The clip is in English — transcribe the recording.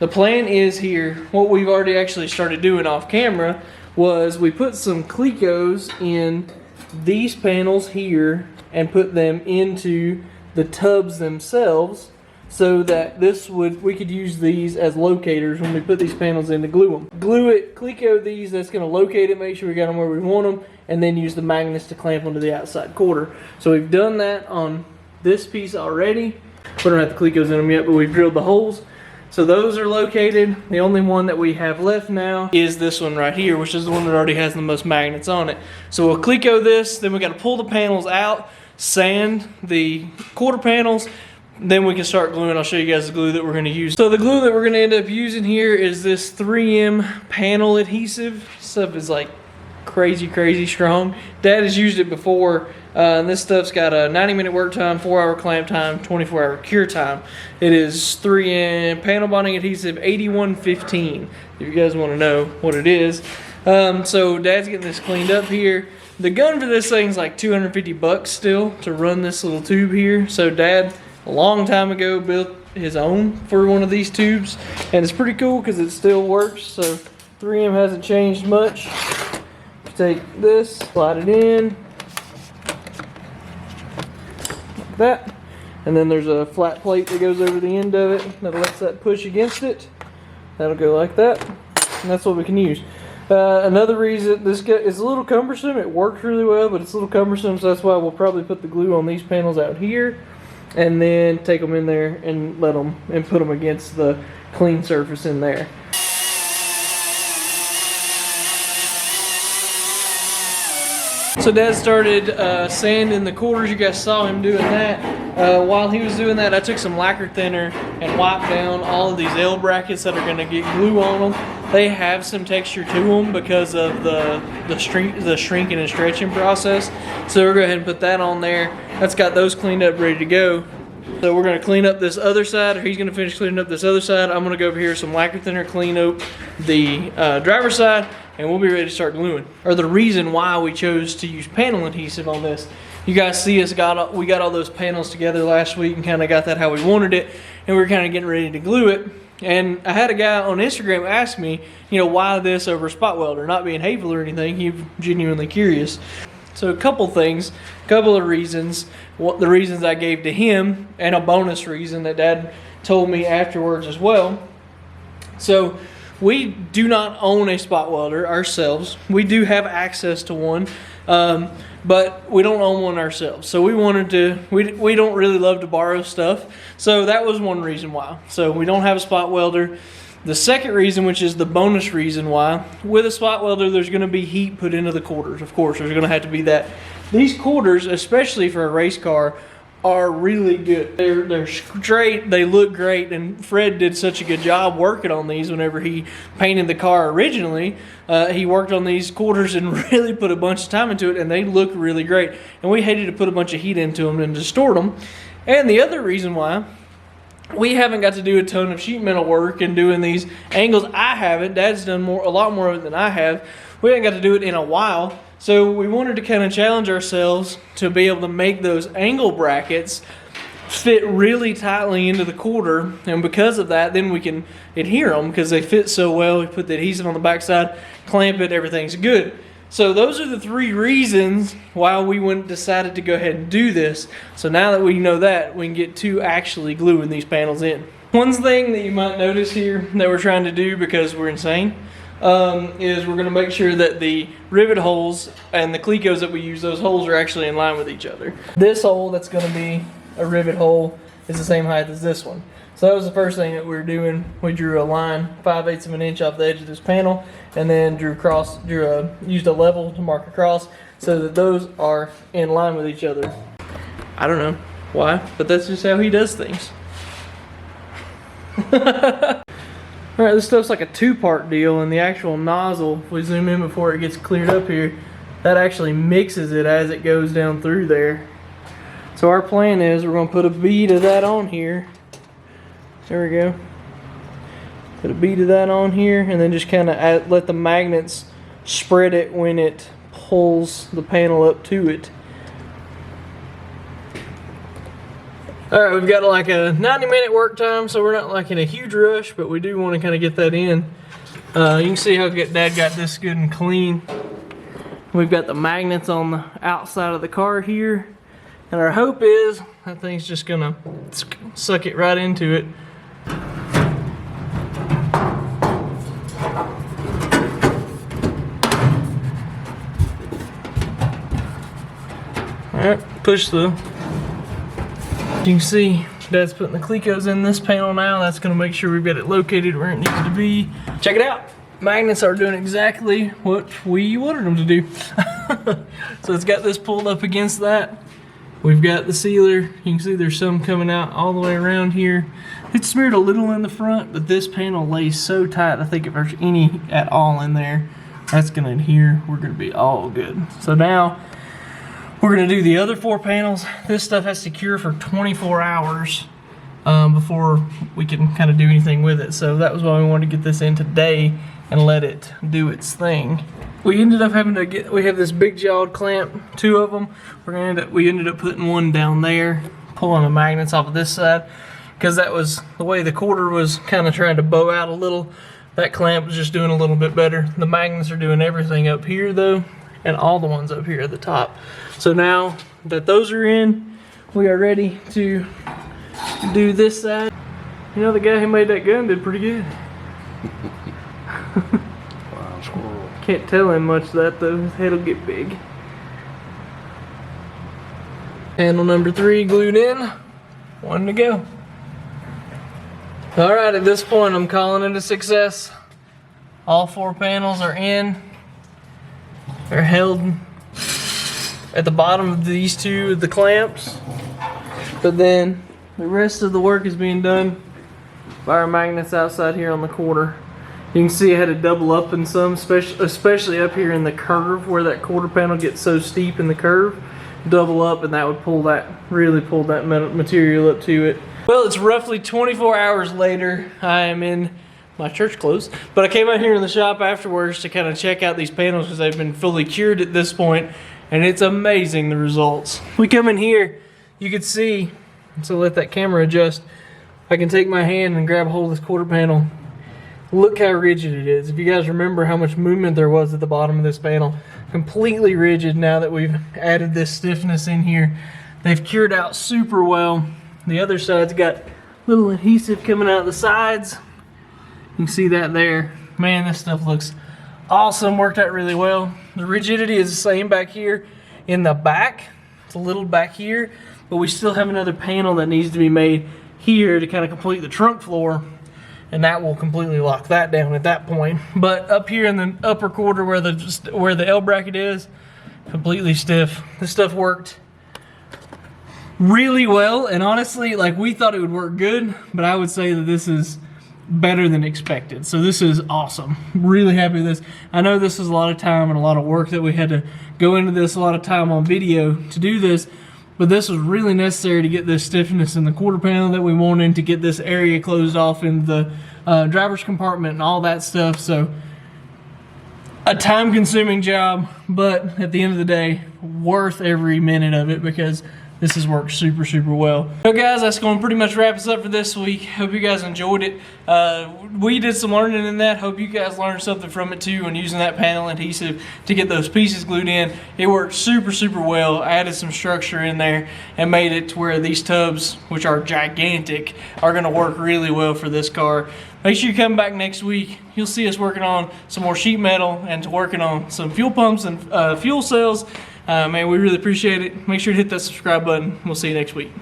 The plan is here, what we've already actually started doing off camera was we put some Clecos in these panels here and put them into the tubs themselves, so that we could use these as locators when we put these panels in to glue them. Glue it, Cleco these, that's going to locate it, make sure we got them where we want them, and then use the magnets to clamp them to the outside quarter. So we've done that on this piece already. We don't have the Clecos in them yet, but we've drilled the holes. So those are located. The only one that we have left now is this one right here, which is the one that already has the most magnets on it. So we'll Cleco this, then we got to pull the panels out, sand the quarter panels, then we can start gluing. I'll show you guys the glue that we're going to use. So the glue that we're going to end up using here is this 3M panel adhesive. Stuff is like crazy strong. Dad has used it before, and this stuff's got a 90-minute work time, 4-hour clamp time, 24-hour cure time. It is 3M panel bonding adhesive 8115, if you guys want to know what it is. So Dad's getting this cleaned up here. The gun for this thing's like 250 bucks still to run this little tube here. So Dad, a long time ago, built his own for one of these tubes, and it's pretty cool because it still works. So 3M hasn't changed much. Take this, slide it in like that, and then there's a flat plate that goes over the end of it that lets that push against it. That'll go like that, and that's what we can use. Another reason, this is a little cumbersome. It works really well, but it's a little cumbersome, so that's why we'll probably put the glue on these panels out here and then take them in there and put them against the clean surface in there. So Dad started sanding the quarters. You guys saw him doing that. While he was doing that, I took some lacquer thinner and wiped down all of these L brackets that are going to get glue on them. They have some texture to them because of the shrinking and stretching process. So we're going to go ahead and put that on there. That's got those cleaned up, ready to go. So we're going to clean up this other side, or he's going to finish cleaning up this other side. I'm going to go over here with some lacquer thinner, clean up the driver's side, and we'll be ready to start gluing. Or the reason why we chose to use panel adhesive on this. You guys see us we got all those panels together last week and kind of got that how we wanted it, and we were kind of getting ready to glue it. And I had a guy on Instagram ask me, why this over spot welder? Not being hateful or anything, he was genuinely curious. So a couple of reasons, the reasons I gave to him, and a bonus reason that Dad told me afterwards as well. So we do not own a spot welder ourselves. We do have access to one, but we don't own one ourselves. So we don't really love to borrow stuff. So that was one reason why. So we don't have a spot welder. The second reason, which is the bonus reason why, with a spot welder, there's going to be heat put into the quarters. Of course, there's going to have to be that. These quarters, especially for a race car, are really good. They're straight, they look great, and Fred did such a good job working on these whenever he painted the car originally. He worked on these quarters and really put a bunch of time into it, and they look really great. And we hated to put a bunch of heat into them and distort them. And the other reason why, we haven't got to do a ton of sheet metal work and doing these angles. I haven't. Dad's done a lot more of it than I have. We haven't got to do it in a while. So we wanted to kind of challenge ourselves to be able to make those angle brackets fit really tightly into the quarter. And because of that, then we can adhere them because they fit so well. We put the adhesive on the backside, clamp it, everything's good. So those are the three reasons why we decided to go ahead and do this. So now that we know that, we can get to actually gluing these panels in. One thing that you might notice here that we're trying to do, because we're insane, is we're going to make sure that the rivet holes and the Clecos that we use, those holes are actually in line with each other. This hole that's going to be a rivet hole is the same height as this one. So that was the first thing that we were doing. We drew a line 5/8 of an inch off the edge of this panel, and then used a level to mark across so that those are in line with each other. I don't know why, but that's just how he does things. Alright, this stuff's like a two-part deal, and the actual nozzle, if we zoom in before it gets cleared up here, that actually mixes it as it goes down through there. So our plan is we're going to put a bead of that on here. There we go. Put a bead of that on here, and then just kind of let the magnets spread it when it pulls the panel up to it. All right, we've got like a 90-minute work time, so we're not like in a huge rush, but we do want to kind of get that in. You can see how Dad got this good and clean. We've got the magnets on the outside of the car here, and our hope is that thing's just gonna suck it right into it. All right, push through. You can see Dad's putting the Clecos in this panel now. That's gonna make sure we've got it located where it needs to be. Check it out. Magnets are doing exactly what we wanted them to do. So it's got this pulled up against that. We've got the sealer. You can see there's some coming out all the way around here. It's smeared a little in the front, but this panel lays so tight, I think if there's any at all in there, that's gonna adhere. We're gonna be all good. So now, we're gonna do the other 4 panels. This stuff has to cure for 24 hours before we can kind of do anything with it. So that was why we wanted to get this in today and let it do its thing. We ended up having to we have this big jawed clamp, 2 of them. We ended up putting one down there, pulling the magnets off of this side, because that was the way the quarter was kind of trying to bow out a little. That clamp was just doing a little bit better. The magnets are doing everything up here though, and all the ones up here at the top. So now that those are in, we are ready to do this side. You know, the guy who made that gun did pretty good. Wow, squirrel. Can't tell him much of that though, his head will get big. Panel number 3 glued in, 1 to go. All right, at this point I'm calling it a success. All 4 panels are in. They're held at the bottom of these 2 of the clamps, but then the rest of the work is being done by our magnets outside here on the quarter. You can see I had to double up in some, especially up here in the curve where that quarter panel gets so steep in the curve. Double up, and that would pull that, really pull that material up to it. Well, it's roughly 24 hours later. I am in my church clothes, but I came out here in the shop afterwards to kind of check out these panels because they've been fully cured at this point, and it's amazing the results. We come in here, you can see, so let that camera adjust. I can take my hand and grab a hold of this quarter panel. Look how rigid it is. If you guys remember how much movement there was at the bottom of this panel, completely rigid now that we've added this stiffness in here. They've cured out super well. The other side's got little adhesive coming out the sides. You can see that there. Man, this stuff looks awesome. Worked out really well. The rigidity is the same back here in the back. It's a little back here, but we still have another panel that needs to be made here to kind of complete the trunk floor, and that will completely lock that down at that point. But up here in the upper quarter where the L bracket is, completely stiff. This stuff worked really well, and honestly, like, we thought it would work good, but I would say that this is better than expected. So this is awesome. Really happy with this. I know this was a lot of time and a lot of work that we had to go into this, a lot of time on video to do this, but this was really necessary to get this stiffness in the quarter panel that we wanted, to get this area closed off in the driver's compartment and all that stuff. So a time-consuming job, but at the end of the day, worth every minute of it because this has worked super, super well. So guys, that's going to pretty much wrap us up for this week. Hope you guys enjoyed it. We did some learning in that. Hope you guys learned something from it too, and using that panel adhesive to get those pieces glued in. It worked super, super well. I added some structure in there and made it to where these tubs, which are gigantic, are going to work really well for this car. Make sure you come back next week. You'll see us working on some more sheet metal and working on some fuel pumps and fuel cells. Man, we really appreciate it. Make sure to hit that subscribe button. We'll see you next week.